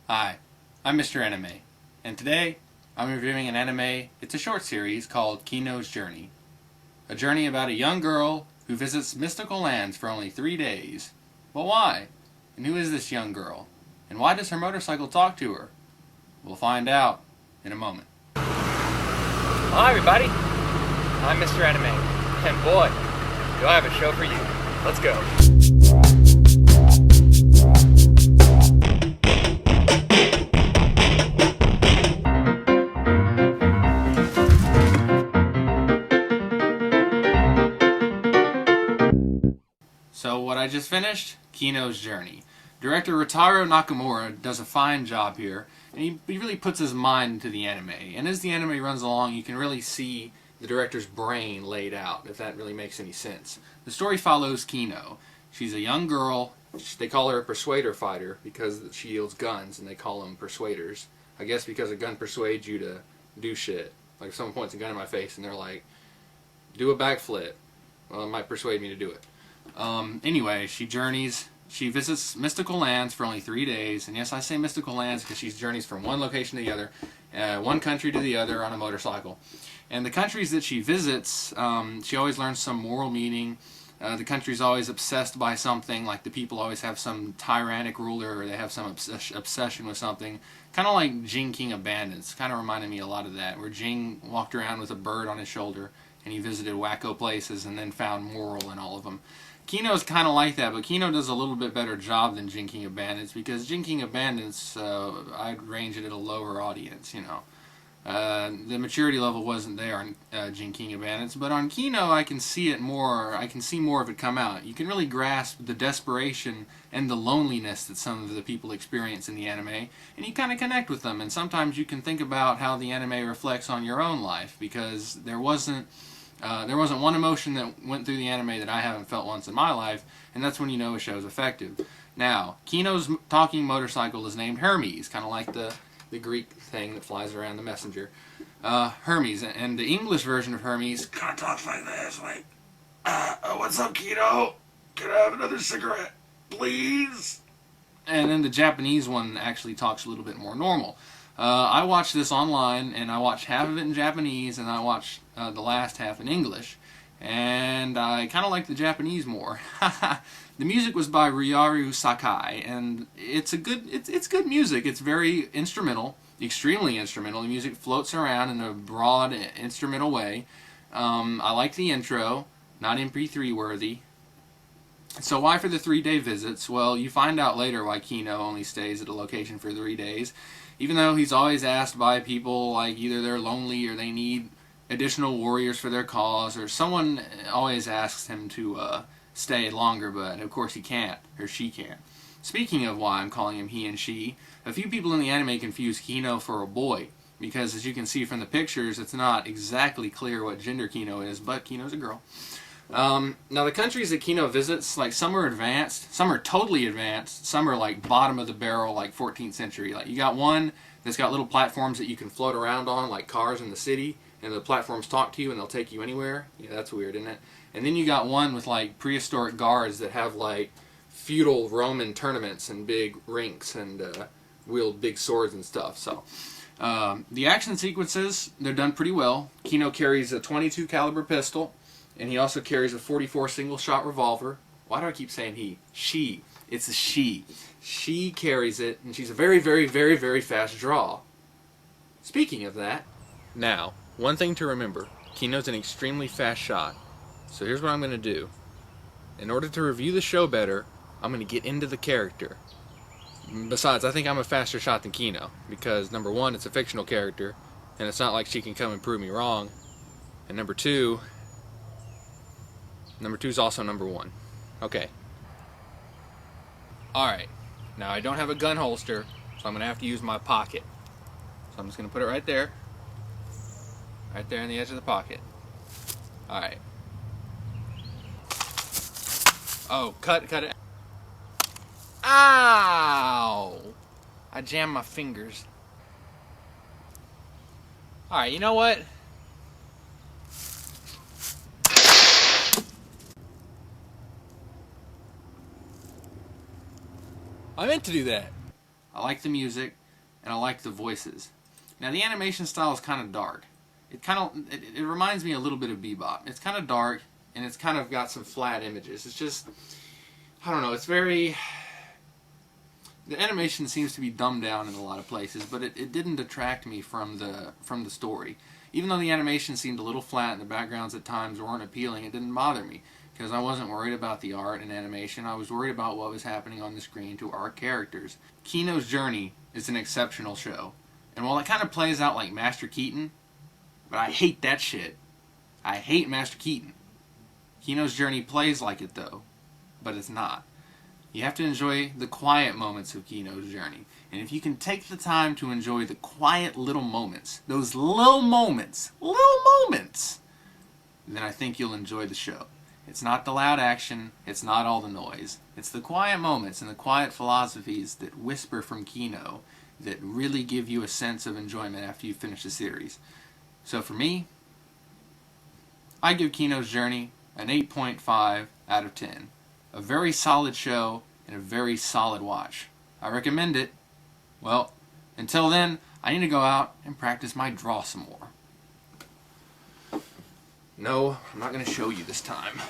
Hi, I'm Mr. Anime, and today I'm reviewing an anime. It's a short series called Kino's Journey. A journey about a young girl who visits mystical lands for only 3 days. But why? And who is this young girl? And why does her motorcycle talk to her? We'll find out in a moment. Hi everybody, I'm Mr. Anime, and boy, do I have a show for you. Let's go. So what I just finished, Kino's Journey. Director Rotaro Nakamura does a fine job here, and he really puts his mind into the anime. And as the anime runs along, you can really see the director's brain laid out, if that really makes any sense. The story follows Kino. She's a young girl. They call her a persuader fighter because she yields guns, and they call them persuaders. I guess because a gun persuades you to do shit. Like if someone points a gun in my face and they're like, do a backflip. Well, it might persuade me to do it. Anyway, she journeys. She visits mystical lands for only 3 days, and yes, I say mystical lands because she journeys from one location to the other, one country to the other on a motorcycle. And the countries that she visits, she always learns some moral meaning. The country's always obsessed by something, like the people always have some tyrannic ruler, or they have some obsession with something. Kind of like Jing King of Bandits. Kind of reminded me a lot of that, where Jing walked around with a bird on his shoulder, and he visited wacko places and then found moral in all of them. Kino's kind of like that, but Kino does a little bit better job than Jing King of Bandits, because Jing King of Bandits, I'd range it at a lower audience, you know. The maturity level wasn't there on Jing King of Bandits, but on Kino I can see it more. I can see more of it come out. You can really grasp the desperation and the loneliness that some of the people experience in the anime, and you kind of connect with them. And sometimes you can think about how the anime reflects on your own life, because there wasn't one emotion that went through the anime that I haven't felt once in my life, and that's when you know a show's effective. Now, Kino's talking motorcycle is named Hermes, kind of like the Greek thing that flies around, the messenger. Hermes, and the English version of Hermes kind of talks like this, like, what's up, Kino? Can I have another cigarette, please? And then the Japanese one actually talks a little bit more normal. I watched this online, and I watched half of it in Japanese, and I watched the last half in English. And I kind of like the Japanese more. The music was by Ryaru Sakai, and it's good music. It's very instrumental, extremely instrumental. The music floats around in a broad instrumental way. I like the intro, not MP3 worthy. So why for the 3-day visits? Well, you find out later why Kino only stays at a location for 3 days. Even though he's always asked by people, like either they're lonely or they need additional warriors for their cause, or someone always asks him to stay longer, but of course he can't, or she can't. Speaking of why I'm calling him he and she, a few people in the anime confuse Kino for a boy, because as you can see from the pictures, it's not exactly clear what gender Kino is, but Kino's a girl. Now the countries that Kino visits, like some are advanced, some are totally advanced, some are like bottom of the barrel, like 14th century. Like you got one that's got little platforms that you can float around on, like cars in the city, and the platforms talk to you and they'll take you anywhere. Yeah, that's weird, isn't it? And then you got one with like prehistoric guards that have like feudal Roman tournaments and big rinks and wield big swords and stuff. So the action sequences, they're done pretty well. Kino carries a .22 caliber pistol. And he also carries a .44 single-shot revolver. Why do I keep saying he? She. It's a she. She carries it, and she's a very, very, very, very fast draw. Speaking of that... Now, one thing to remember. Kino's an extremely fast shot. So here's what I'm going to do. In order to review the show better, I'm going to get into the character. Besides, I think I'm a faster shot than Kino. Because, number one, it's a fictional character, and it's not like she can come and prove me wrong. And number two is also number one. Okay. Alright. Now I don't have a gun holster, so I'm going to have to use my pocket. So I'm just going to put it right there. Right there on the edge of the pocket. Alright. Oh, cut it. Ow! I jammed my fingers. Alright, you know what? I meant to do that. I like the music, and I like the voices. Now the animation style is kind of dark. It reminds me a little bit of Bebop. It's kind of dark, and it's kind of got some flat images. It's just, I don't know, it's very... The animation seems to be dumbed down in a lot of places, but it didn't detract me from the story. Even though the animation seemed a little flat and the backgrounds at times weren't appealing, it didn't bother me, because I wasn't worried about the art and animation. I was worried about what was happening on the screen to our characters. Kino's Journey is an exceptional show, and while it kind of plays out like Master Keaton, but I hate that shit. I hate Master Keaton. Kino's Journey plays like it though, but it's not. You have to enjoy the quiet moments of Kino's Journey. And if you can take the time to enjoy the quiet little moments, those little moments, then I think you'll enjoy the show. It's not the loud action, it's not all the noise. It's the quiet moments and the quiet philosophies that whisper from Kino that really give you a sense of enjoyment after you finish the series. So for me, I give Kino's Journey an 8.5 out of 10. A very solid show and a very solid watch. I recommend it. Well, until then, I need to go out and practice my draw some more. No, I'm not going to show you this time.